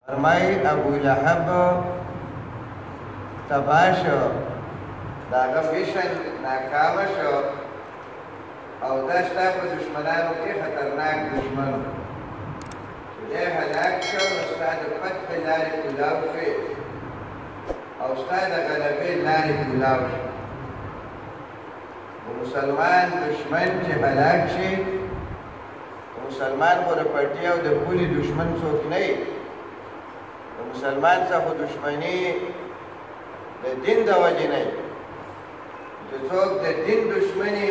فرمای ابو لهب تباه شو، د هغه مشن ناکامه شو او دا ستا په دشمنانو کې خطرناک دشمن و چې دی هلاک شو نو ستا د فتح لارې کولاو شوې او ستا د غلبې لارې کولاو شو. مسلمان دشمن چې هلاک شي، مسلمان خو د پټي او د پولي دشمن څوک نه وي. د مسلمان څخه دشمني د دین د وجې نه وي. چې څوک د دین دشمني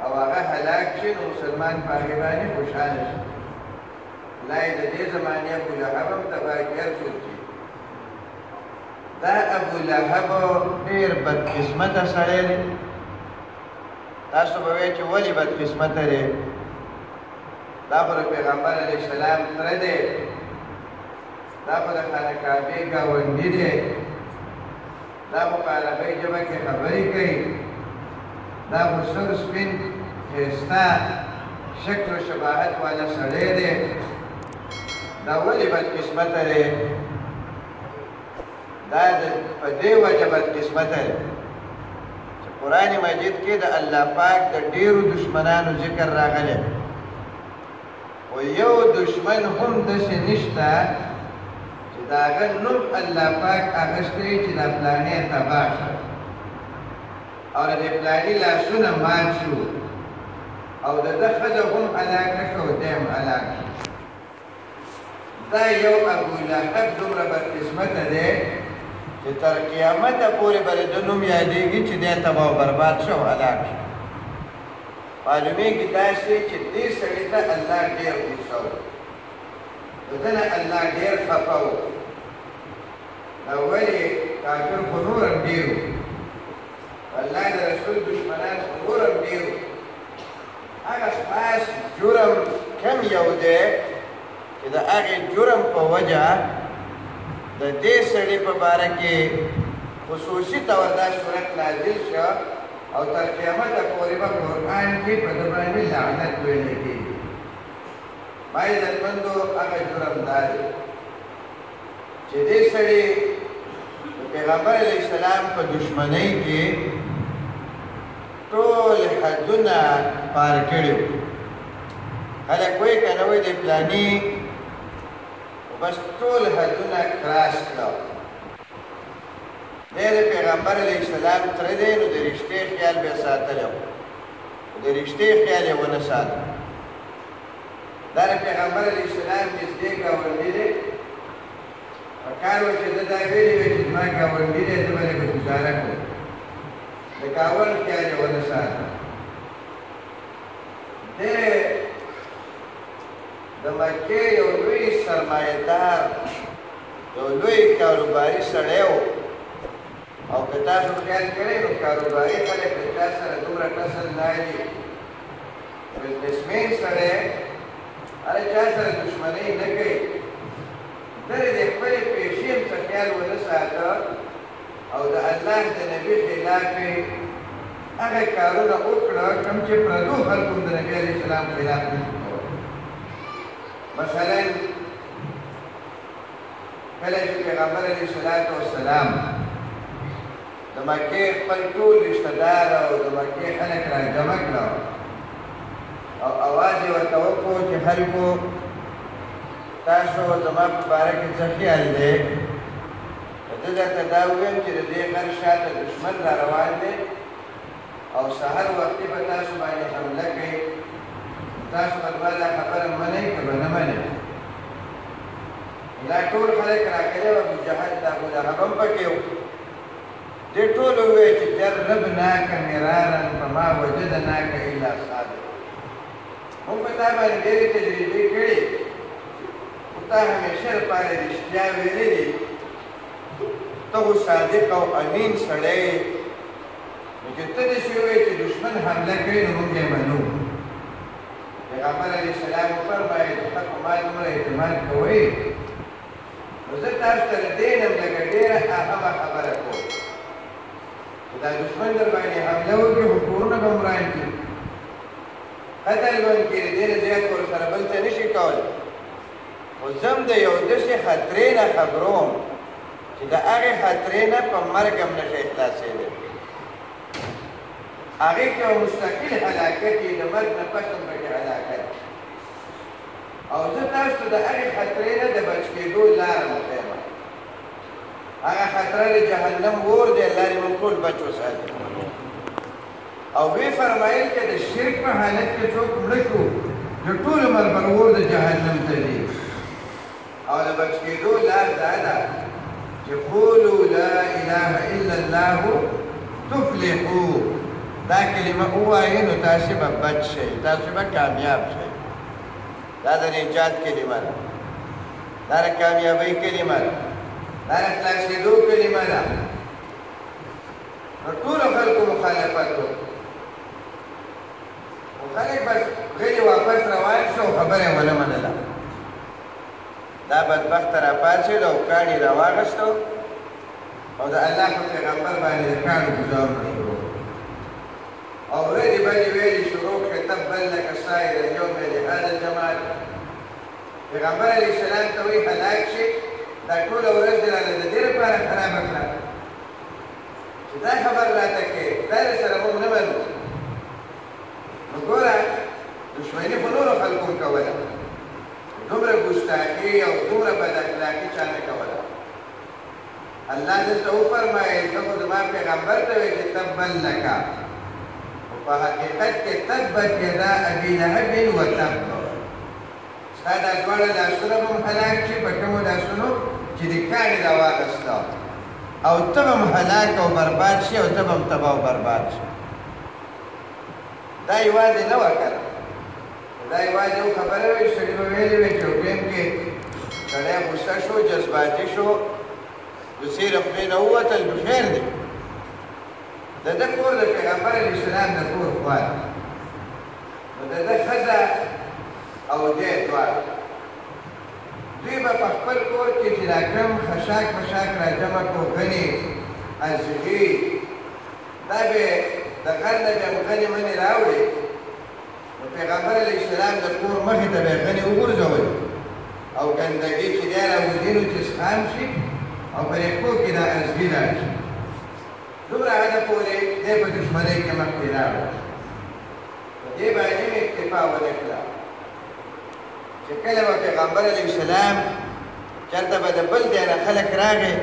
او هغه هلاک شي نو مسلمان په هغې باندې خوشحاله شي. الله یې د دې زمانې ابولهب هم تباهګر جوړ کړي. دا ابولهب ډېر بدقسمته سړی دی. تاسو به وایئ چې ولې بدقسمته دی؟ دا خو د پیغمبر علیه السلام تره دی، دا خو د خانه کعبې ګاونډي دی، دا خو په عربۍ ژبه کې خبرې کوي، دا خو سر سپین ښایسته شکل و شباهت والا سړی دی. دا ولې بدقسمته دی؟ دا په دې وجه بدقسمته دی چې قرآن مجید کې د الله پاک د ډېرو دشمنانو ذکر راغلی، خو یو دشمن هم داسې نشته چې د هغه نوم الله پاک اخیستی چې دا پلانې تباه شو او د دې پلاني لاسونه مات شو او د ده ښځه هم هلاکه شو او دی هم هلاک شو. دا یو ابولهب دومره بدقسمته دی چې تر قیامته پورې به د نوم یادېږي چې دی تباه و برباد شو او هلاک شو. معلومیږي داسې چې دې سړي ته الله ډېر غوسه و، د ده نه الله ډېر خفه و. دا ولې کافر خو نور هم ډېر و، الله د رسول دشمنان خو نور هم ډېر و. هغه خاص جرم کم یو دی چې د هغې جرم په وجه د دې سړي په باره کې خصوصي طور دا صورت نازل شو او تر قیامته پورې به قرآن کې په ده باندې لعنت ویلی کېږي. ما عزتمندو هغه جرم دا دی چې دې سړي د پیغمبر علیه السلام په دشمنۍ کې ټول حدونه پار کړي وو. خلک وایي که نه وایي د پلاني بس ټول حدونه کراس کړه. دی د پیغمبر علیه السلام تره دی نو د رښتې خیال به یې ساتلی و، د رښتې خیال یې ونه ساته. دا د پیغمبر علیه السلام نږدې ګاونډي دی. پکار وه چې ده دا ویلي وی چې زما ګاونډي دی، زه به لږه ګزاره کړم. د ګاونډ خیال یې ونه ساته. دی د مکې یو لوی سرمایه‌دار، یو لوی کاروباري سړی و او که تاسو خیال کړئ نو کاروباري خلک د چا سره دومره ټسل نه لري. بزنسمین سړی هر چا سره دشمنۍ نه کوي. ده د خپلې پیسې هم څه خیال ونه ساته او د الله د نبي خلاف یې هغه کارونه وکړه کوم چې پردو خلکو هم د نبي علیه السلام خلاف نه شي کولی. مثلا کله چې پیغمبر علیه السلام د مکې خپل ټول رشته دار او د مکې خلک را جمع کړه او اواز یې ورته وکړو چې خلکو تاسو زما په باره کې څه خیال دی؟ زه درته دا ووایم چې د دې غر شاته دشمن را روان دی او سهار وختي به تاسو باندې حمله کوي. تاسو به زما دا خبره منئ که به نه منئ؟ دا ټول خلک راکړی و، ابوجهل د ابولهب هم پکې و. دې ټولو وویل چې جربناک مرارا فما وجدناک الا صادق. موږ په تا باندې ډېرې تجربې کړي خو تا همیشه دپاره رښتیا ویلي دي. ته خو صادق او امین سړی یې، نو چې ته داسې ووایې چې دشمن حمله کوي نو موږ یې منو. پیغمبر علیه السلام وفرمایل چې ته خو ما دومره اعتماد کوئ نو زه تاسو ته د دې نه لږه ډېره اهمه خبره کوم چې دا دشمن در باندې حمله وکړي خو کورونه به وران کړي، قتل به هم کړي، د دې نه زیات ورسره بل څه نه شي کولی. خو زم د یو داسې خطرې نه خبروم چې د هغې خطرې نه په مرګ هم نشي خلاصېدی هغې کې یو مستقل هلاکت یې د مرګ نه پس هم پکې هلاکت او زه تاسو ته د هغې خطرې نه د بچ کېدو لاره مخیم هغه خطره د جهنم اور دی الله دې موږ ټول بچ وساتي او وی فرمایل چې د شرک په حالت کې څوک مړه شو د ټول عمر به اور د جهنم ته ځي او د بچ کېدو لار دا ده چې قولوا لا اله الا الله تفلحو دا کلمه ووایئ نو تاسې به بچ شئ تاسې به کامیاب شئ دا د نجات کلمه ده دا د کامیابۍ کلمه ده دا د خلاصېدو کلمه ده نو ټولو خلکو مخالفت وکړو خلک بس غلی واپس روان شو خبره یې ونه منله دا بدبخته راپاڅېد او کاڼي راواغېستو او د الله په پیغمبر باندې د کاڼو ګزارونه شروع او ورځې بلې ویلې شروع کړې تبا لک سایر اليوم لهذا الجمال پیغمبر علیه السلام ته وایي هلاک شي دا ټوله ورځ دې راله د دې لپاره خرابه کړه چې دا خبر راته کې دا یې سره موږ نه منو نو ګوره دشمني خو نورو خلکو هم کوله دومره ګستاخي او دومره بد اخلاقي چا نه کوله الله دلته وفرمایل ته خو زما پیغمبر ته وایي چې تبا لکه خو په حقیقت کې تبت یدا ابي لهب وتب ستا دا دواړه لاسونه به هم هلاک شي په کومو لاسونو چې د کاڼي راواغېسته او ته به هم هلاک او برباد شي او ته به هم تباه او برباد شي دا یوازې نه وه که نه دا یوازې یو خبره وه چې سړي به ویلې وې چې یو ټایم کې سړی غوسه شو جذباتي شو دوسې له خولې نه ووتل بخیر دی د ده کور د پیغمبر علیه السلام د کور خوا نو د ده ښځه او دی دواړه دوی به په خپل کور کې چې دا کوم خشاک پشاک راجمع کړو غني ازغي دا به د غر نه به غني منې راوړي نو پیغمبر علیه السلام د کور مخې ته به یې غني وغورځولې او ګندګي چې دی راوځي نو چې سخام شي او په ریکو کې دا ازغي راشي دومره هغه پورې دی په دښمنۍ کې مخکې راوړه په دې باندې مې اکتفا ونه کړه چې کله به پیغمبر علیه السلام چېرته به د بل دی نه خلک راغې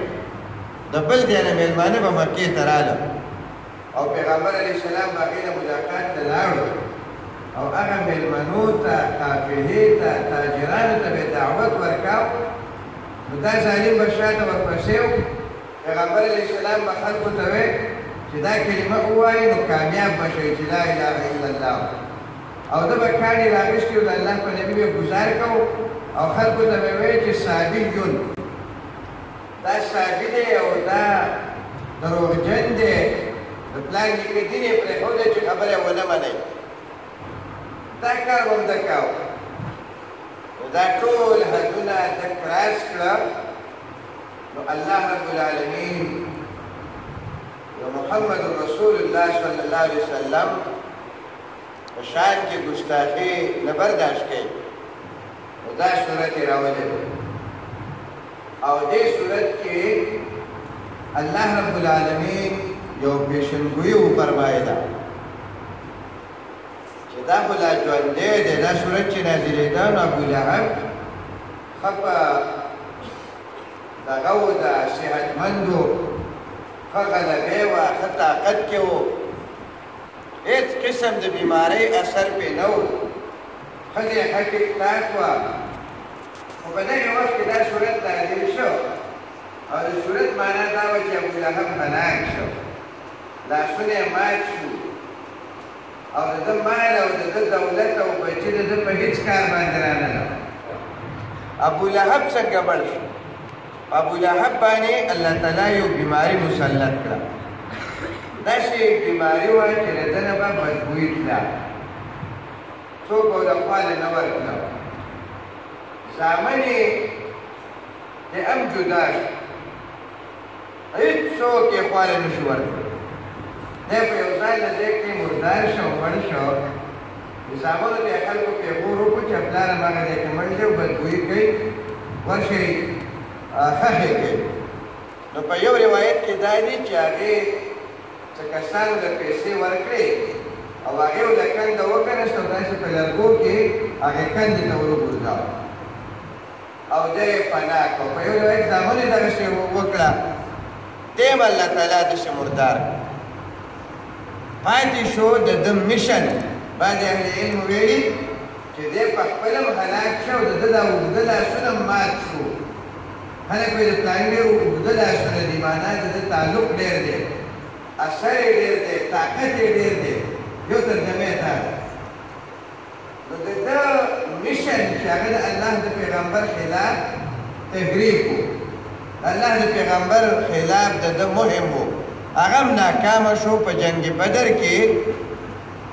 د بل دی نه مېلمانه به مکې ته راله او پیغمبر علیه السلام به هغې نه ملاقات ته لاړو او هغه مېلمنو ته قافلې ته تاجرانو ته به دعوت ورکاو نو دا ظالم به شاته ورپسې و پیغمبر علیه السلام به خلکو ته وی چې دا کلمه ووایي نو کامیاب به شئ چې لا اله الا الله او ده به کاڼي راغېستي و د الله په نبي به ګزار کو او خلکو ته به ویل چې صابیون دا صابي دی او دا دروغجن دی د پلار نیکه دین یې پرېښودی چې خبره یې ونه منئ دا کار به هم ده کاوه نو دا ټول حدونه ده کراس کړه نو الله رب العالمین د محمد رسول الله صلی الله علیه وسلم په شان کې ګستاخي نه برداشت کوي نو دا صورت یې راولې او دې صورت کې الله رب العالمین یو پیشنګویي وفرمایله چې دا خو لا ژوندی دی دا صورت چې نازلېده نو ابولهب ښه په دغه و د صحتمند و ښه غلبې وه ښه طاقت کې و هیڅ قسم د بیمارۍ اثر پې نه و ښځې ښه ټیکټاک وه خو په دغې وخت کې دا صورت نازل شو او د صورت معنا دا وه چې ابولهب هلاک شو لاسونه یې مات شو او د ده مال او د ده دولت او بچي د ده په هېڅ کار باندې رانه ابولهب څنګه مړ شو ابولهب باندې الله تعالی یو بیماري مسلط کړه داسې بیماري وه چې د ده نه به بدبویي تله څوک به د خوا نه ورتله زامن یې د هم جدا شو هېڅوک یې خوا نه نشي ورتلی دی په یو ځای نه ځای کې مردار شو مړ شو د زامنو ته یې خلکو پیغور وکړو چې پلار هم هغه ځای کې مړ دی او بدبویي کوي ورشئ خښې کوي. نو په یو روایت کې دا دي چې هغې څه کسانو له پیسې ورکړې او هغې له کنده وکنست او داسې په لرګو کې هغې کندې ته وروغورځاوه او دی یې پناه کړه. په یو روایت زامن یې دغسې وکړه، دی هم الله تعالی داسې مردار پاتې شو. د ده میشن بعضې اهل علم ویلي چې دی په خپل هم هلاک شه او د ده دا اوږده لاسونه مات شو. خلک وایي د پلاني ډېر اوږده لاسونه دي، معنا د ده تعلق ډېر دی، اثر یې ډېر دی، طاقت یې ډېر دی. یو ترجمه یې دا ده. نو د ده میشن چې هغه د الله د پیغمبر خلاف تحریک و، الله د پیغمبر خلاف د ده مهم و، هغه هم ناکامه شو. په جنگ بدر کې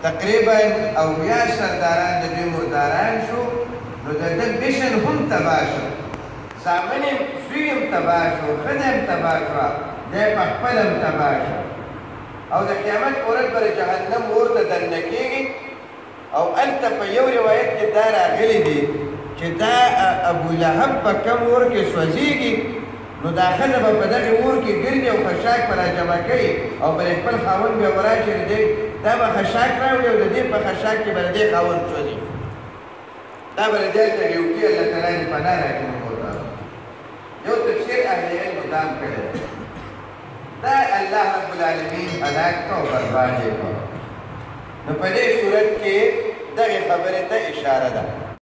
تقریبا 80 سرداران د دوی مرداران شو. نو د ده میشن هم تباه شو، زامن یې زوی هم تباه شو، ښځه هم تباه شوه، دی په خپل هم تباه شو. او د قیامت په ورځ به د جهنم اور ته دننه کېږي. او هلته په یو روایت کې دا راغلی دی چې دا ابولهب په کم اور کې سوځېږي، نو دا ښځه به په دغې اور کې ګرځي او خشاک به راجمع کوي او به خپل خاوند بیا وراشي، دا به خشاک راوړي او د دې په خشاک کې به د دې خاوند سوځي. دا به د دې ته ریوټي الله تعالی دې پناه راکړي. موږ ورته یو تفسیر اهل علمو دا هم کړی دا الله رب العالمین هلاک کړه او برباد یې کړه. نو په دې صورت کې دغې خبرې ته اشاره ده.